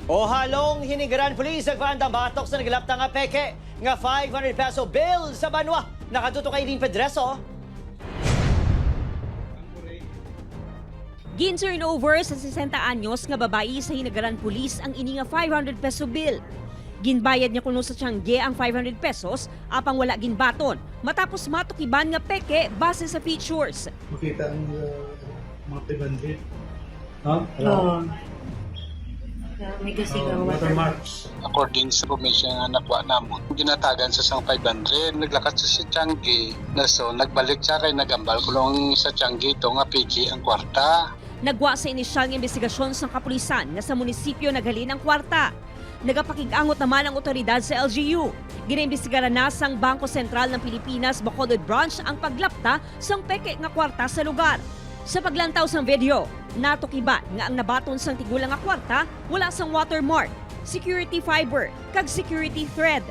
O halong hinigaran pulis nagpaandang batok sa naglapta nga peke nga 500 peso bill sa Banwa. Nakatuto kay Lynn Pedreso. Gin-turnover sa 60 anyos nga babae sa hinagaran pulis ang ini nga 500 peso bill. Ginbayad niya kuno sa tiyangge ang 500 pesos apang wala ginbaton matapos matukiban nga peke base sa features. Makita ang mga 500. No? Oo. May kasigaw. Watermarks. According sa information nga nakuha namon, ginatagan sa sang 500, naglakat sa si Tianggi, na so nagbalik siya kay nagambal kulong sa Tianggi to nga piki ang kwarta. Nagwa sa inisyal nga investigasyon sa kapulisan nga sa munisipyo naghalin ang kwarta. Nagapakig-angot naman ang otoridad sa LGU. Ginaimbestigaran na sang Bangko Sentral ng Pilipinas Bacolod Branch ang paglapta sang peke nga kwarta sa lugar. Sa paglantaw sang video, natukiba nga ang nabaton sang tigulang nga kwarta wala sang watermark, security fiber, kag security thread.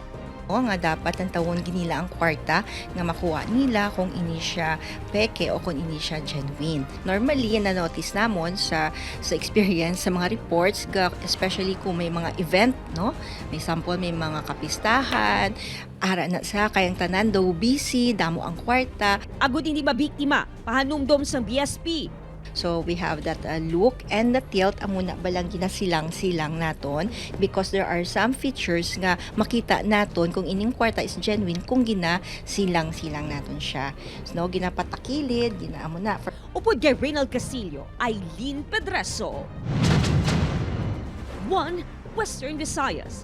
O nga dapat ang tawon ginila ang kwarta nga makuha nila kung ini siya peke o kung ini siya genuine. Normally, na-notice namon sa experience sa mga reports, especially kung may mga event, no? May sample, may mga kapistahan, ara na sa kayang tanan daw busy, damo ang kwarta. Agud hindi mabiktima, pahanumdom sang BSP. So we have that look and the tilt amuna balang ginasilang-silang naton because there are some features nga makita naton kung ining kwarta is genuine kung ginasilang-silang naton siya. So ginapatakilid, ginaamuna. Upod kay Reynald Castillo, Eileen Pedreso. 1 Western Visayas.